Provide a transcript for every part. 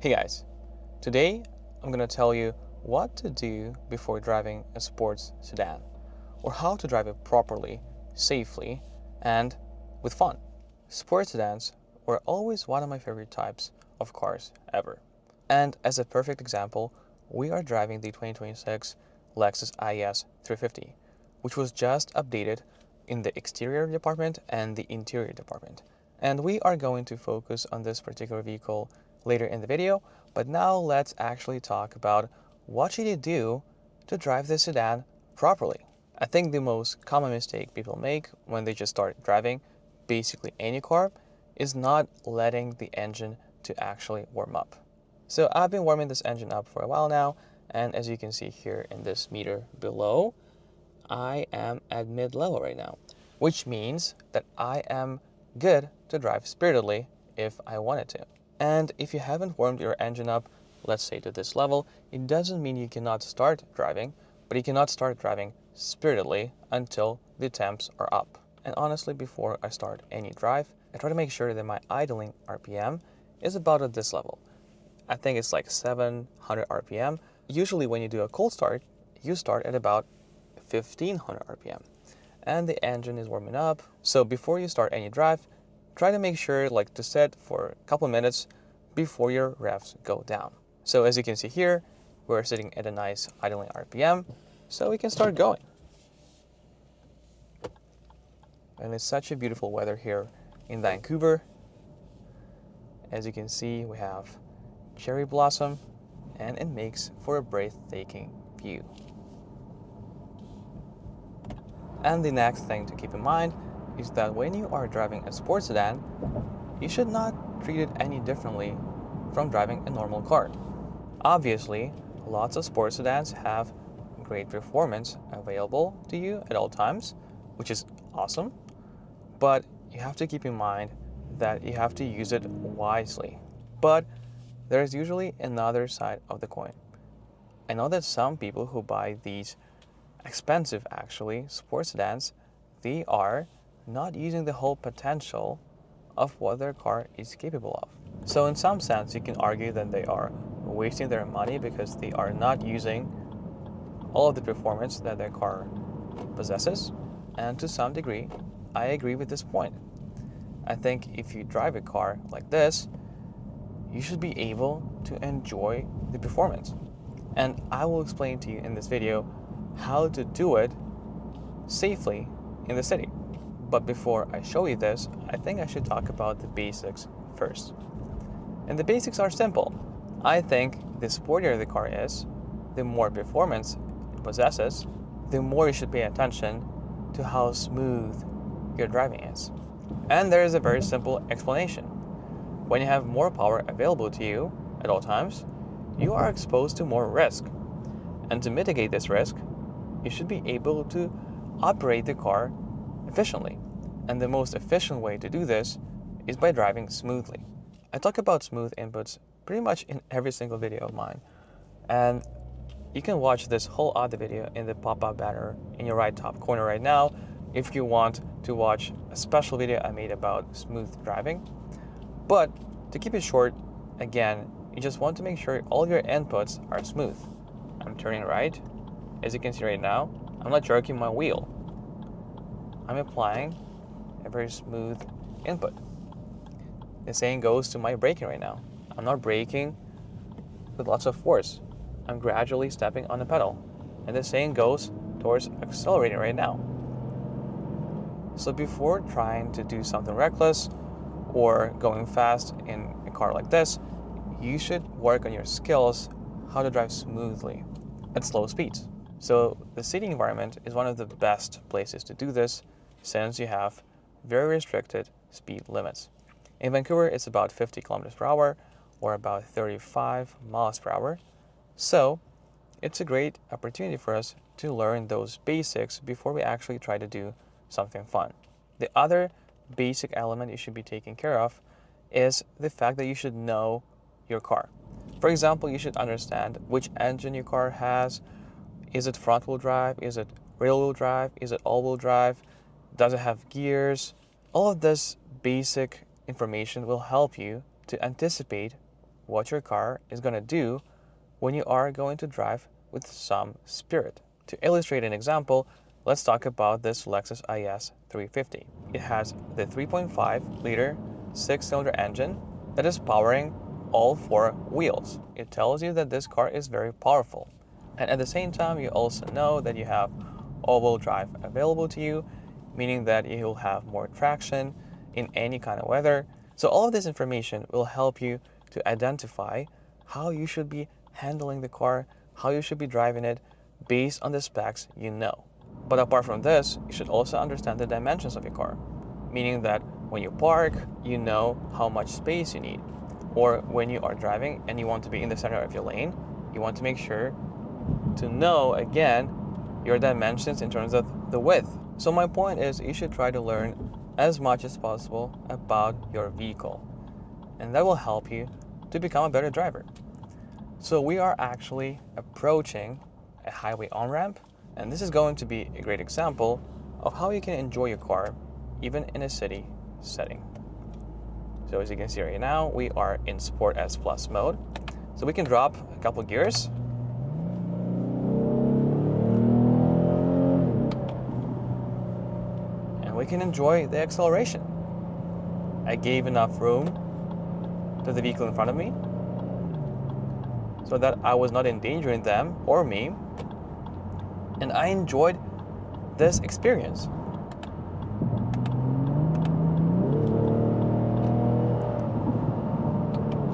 Hey guys, today I'm going to tell you what to do before driving a sports sedan, or how to drive it properly, safely, and with fun. Sports sedans were always one of my favorite types of cars ever. And as a perfect example, we are driving the 2026 Lexus IS 350, which was just updated in the exterior department and the interior department. And we are going to focus on this particular vehicle later in the video, but now let's actually talk about what should you do to drive this sedan properly. I think the most common mistake people make when they just start driving basically any car is not letting the engine to actually warm up. So I've been warming this engine up for a while now, and as you can see here in this meter below, I am at mid-level right now, which means that I am good to drive spiritedly if I wanted to. And if you haven't warmed your engine up, let's say to this level, it doesn't mean you cannot start driving, but you cannot start driving spiritedly until the temps are up. And honestly, before I start any drive, I try to make sure that my idling RPM is about at this level. I think it's like 700 RPM. Usually when you do a cold start, you start at about 1500 RPM. And the engine is warming up. So before you start any drive, try to make sure to set for a couple minutes before your revs go down. So as you can see here, we're sitting at a nice idling RPM, so we can start going. And it's such a beautiful weather here in Vancouver. As you can see, we have cherry blossom, and it makes for a breathtaking view. And the next thing to keep in mind is that when you are driving a sports sedan, you should not treat it any differently from driving a normal car. Obviously, lots of sports sedans have great performance available to you at all times, which is awesome, but you have to keep in mind that you have to use it wisely. But there's usually another side of the coin. I know that some people who buy these expensive, sports sedans, they are not using the whole potential of what their car is capable of. So in some sense, you can argue that they are wasting their money because they are not using all of the performance that their car possesses. And to some degree, I agree with this point. I think if you drive a car like this, you should be able to enjoy the performance. And I will explain to you in this video how to do it safely in the city. But before I show you this, I think I should talk about the basics first. And the basics are simple. I think the sportier the car is, the more performance it possesses, the more you should pay attention to how smooth your driving is. And there is a very simple explanation. When you have more power available to you at all times, you are exposed to more risk. And to mitigate this risk, you should be able to operate the car efficiently. And the most efficient way to do this is by driving smoothly. I talk about smooth inputs pretty much in every single video of mine. And you can watch this whole other video in the pop-up banner in your right top corner right now if you want to watch a special video I made about smooth driving. But to keep it short, again, you just want to make sure all your inputs are smooth. I'm turning right. As you can see right now, I'm not jerking my wheel. I'm applying a very smooth input. The same goes to my braking right now. I'm not braking with lots of force. I'm gradually stepping on the pedal. And the same goes towards accelerating right now. So before trying to do something reckless or going fast in a car like this, you should work on your skills how to drive smoothly at slow speeds. So the city environment is one of the best places to do this since you have very restricted speed limits. In Vancouver, it's about 50 kilometers per hour or about 35 miles per hour. So it's a great opportunity for us to learn those basics before we actually try to do something fun. The other basic element you should be taking care of is the fact that you should know your car. For example, you should understand which engine your car has. Is it front-wheel drive? Is it rear-wheel drive? Is it all-wheel drive? Does it have gears? All of this basic information will help you to anticipate what your car is going to do when you are going to drive with some spirit. To illustrate an example, let's talk about this Lexus IS 350. It has the 3.5-liter 6-cylinder engine that is powering all 4 wheels. It tells you that this car is very powerful. And at the same time, you also know that you have all-wheel drive available to you, meaning that you will have more traction in any kind of weather. So all of this information will help you to identify how you should be handling the car, how you should be driving it based on the specs you know. But apart from this, you should also understand the dimensions of your car, meaning that when you park, you know how much space you need. Or when you are driving and you want to be in the center of your lane, you want to make sure to know, again, your dimensions in terms of the width. So my point is, you should try to learn as much as possible about your vehicle, and that will help you to become a better driver. So we are actually approaching a highway on-ramp, and this is going to be a great example of how you can enjoy your car even in a city setting. So as you can see right now, we are in Sport S Plus mode. So we can drop a couple gears. And we can enjoy the acceleration. I gave enough room to the vehicle in front of me so that I was not endangering them or me. And I enjoyed this experience.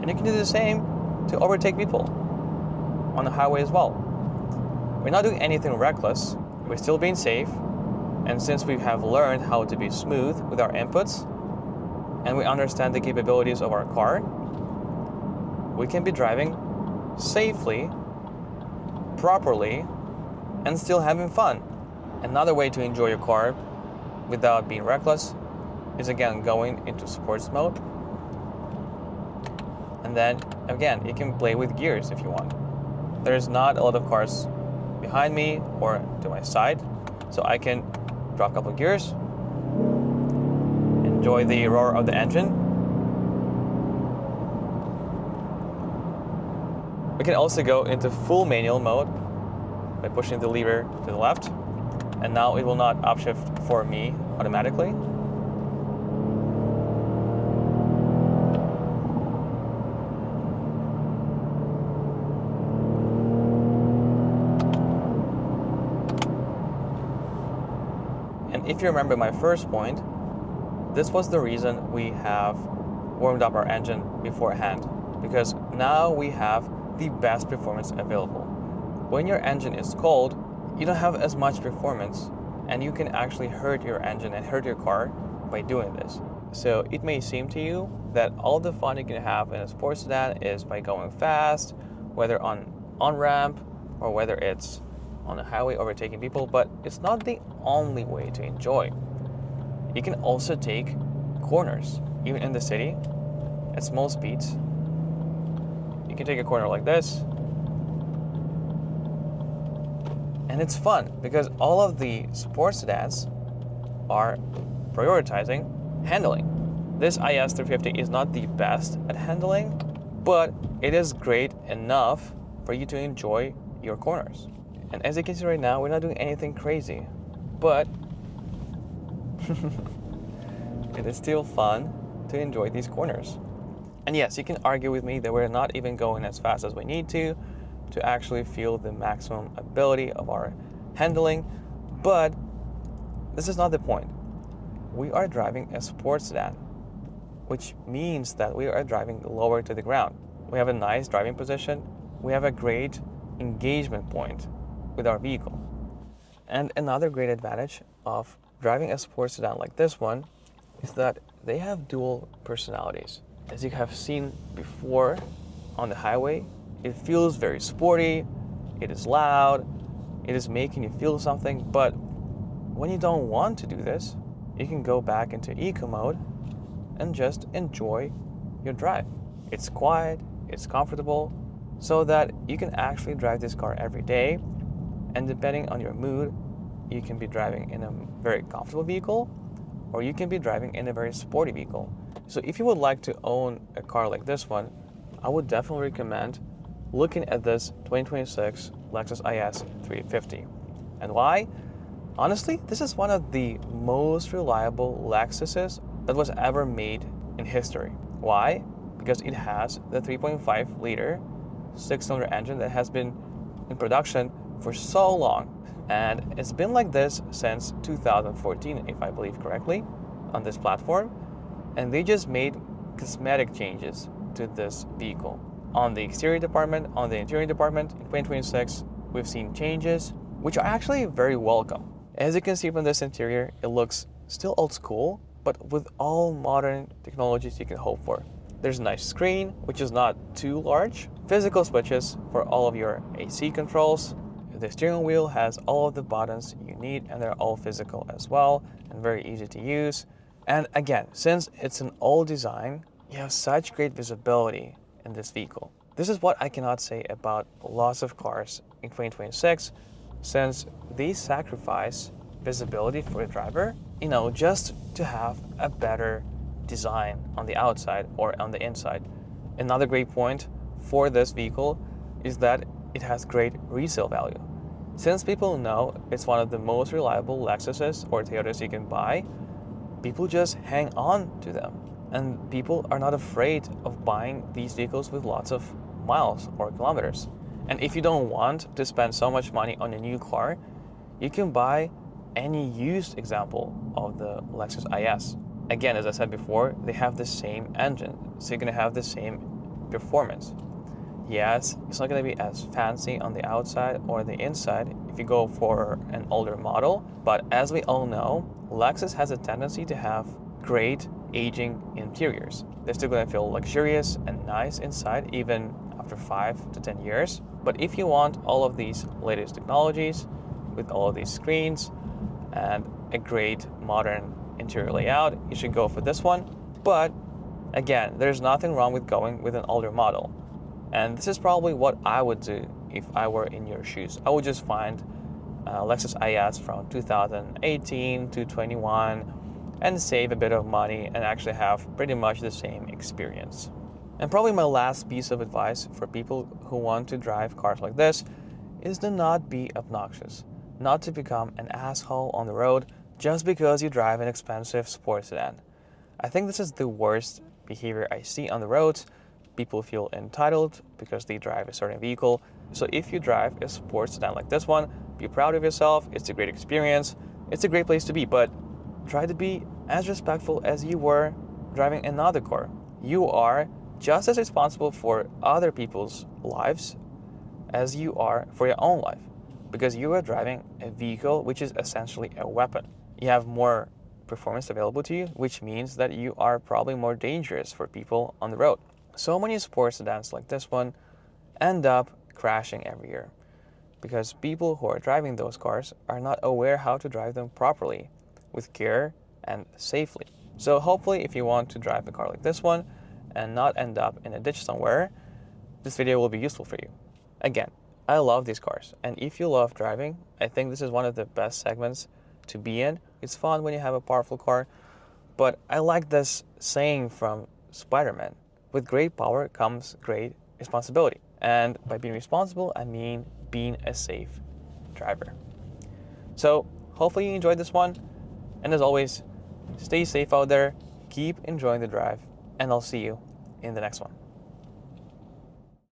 And you can do the same to overtake people on the highway as well. We're not doing anything reckless, we're still being safe, and since we have learned how to be smooth with our inputs, and we understand the capabilities of our car, we can be driving safely, properly, and still having fun. Another way to enjoy your car without being reckless is again going into sports mode. And then again, you can play with gears if you want. There's not a lot of cars behind me or to my side, so I can drop a couple of gears, enjoy the roar of the engine. We can also go into full manual mode by pushing the lever to the left, and now it will not upshift for me automatically. And if you remember my first point, this was the reason we have warmed up our engine beforehand, because now we have the best performance available. When your engine is cold, you don't have as much performance, and you can actually hurt your engine and hurt your car by doing this. So it may seem to you that all the fun you can have in a sports sedan is by going fast, whether on ramp or whether it's on the highway overtaking people, but it's not the only way to enjoy. You can also take corners, even in the city, at small speeds. You can take a corner like this, and it's fun because all of the sports sedans are prioritizing handling. This IS 350 is not the best at handling, but it is great enough for you to enjoy your corners. And as you can see right now, we're not doing anything crazy, but it is still fun to enjoy these corners. And yes, you can argue with me that we're not even going as fast as we need to actually feel the maximum ability of our handling, but this is not the point. We are driving a sports sedan, which means that we are driving lower to the ground. We have a nice driving position. We have a great engagement point with our vehicle. And another great advantage of driving a sports sedan like this one is that they have dual personalities. As you have seen before on the highway, it feels very sporty, it is loud, it is making you feel something, but when you don't want to do this, you can go back into eco mode and just enjoy your drive. It's quiet, it's comfortable, so that you can actually drive this car every day, and depending on your mood, you can be driving in a very comfortable vehicle, or you can be driving in a very sporty vehicle. So if you would like to own a car like this one, I would definitely recommend looking at this 2026 Lexus IS 350. And why? Honestly, this is one of the most reliable Lexuses that was ever made in history. Why? Because it has the 3.5-liter six-cylinder engine that has been in production for so long. And it's been like this since 2014, if I believe correctly, on this platform. And they just made cosmetic changes to this vehicle. On the exterior department, on the interior department, in 2026, we've seen changes, which are actually very welcome. As you can see from this interior, it looks still old school, but with all modern technologies you can hope for. There's a nice screen, which is not too large, physical switches for all of your AC controls. The steering wheel has all of the buttons you need, and they're all physical as well, and very easy to use. And again, since it's an old design, you have such great visibility in this vehicle. This is what I cannot say about lots of cars in 2026, since they sacrifice visibility for the driver, just to have a better design on the outside or on the inside. Another great point for this vehicle is that it has great resale value. Since people know it's one of the most reliable Lexuses or Toyotas you can buy, people just hang on to them. And people are not afraid of buying these vehicles with lots of miles or kilometers. And if you don't want to spend so much money on a new car, you can buy any used example of the Lexus IS. Again, as I said before, they have the same engine, so you're gonna have the same performance. Yes, it's not gonna be as fancy on the outside or the inside if you go for an older model, but as we all know, Lexus has a tendency to have great aging interiors. They're still gonna feel luxurious and nice inside even after 5 to 10 years. But if you want all of these latest technologies with all of these screens and a great modern interior layout, you should go for this one. But again, there's nothing wrong with going with an older model. And this is probably what I would do if I were in your shoes. I would just find Lexus IS from 2018 to 21 and save a bit of money and actually have pretty much the same experience. And probably my last piece of advice for people who want to drive cars like this is to not be obnoxious, not to become an asshole on the road just because you drive an expensive sports sedan. I think this is the worst behavior I see on the roads. People feel entitled because they drive a certain vehicle. So if you drive a sports sedan like this one, be proud of yourself. It's a great experience. It's a great place to be, but try to be as respectful as you were driving another car. You are just as responsible for other people's lives as you are for your own life, because you are driving a vehicle which is essentially a weapon. You have more performance available to you, which means that you are probably more dangerous for people on the road. So many sports sedans like this one end up crashing every year because people who are driving those cars are not aware how to drive them properly, with care and safely. So hopefully if you want to drive a car like this one and not end up in a ditch somewhere, this video will be useful for you. Again, I love these cars, and if you love driving, I think this is one of the best segments to be in. It's fun when you have a powerful car, but I like this saying from Spider-Man: with great power comes great responsibility. And by being responsible, I mean being a safe driver. So hopefully you enjoyed this one, and as always, stay safe out there, keep enjoying the drive, and I'll see you in the next one.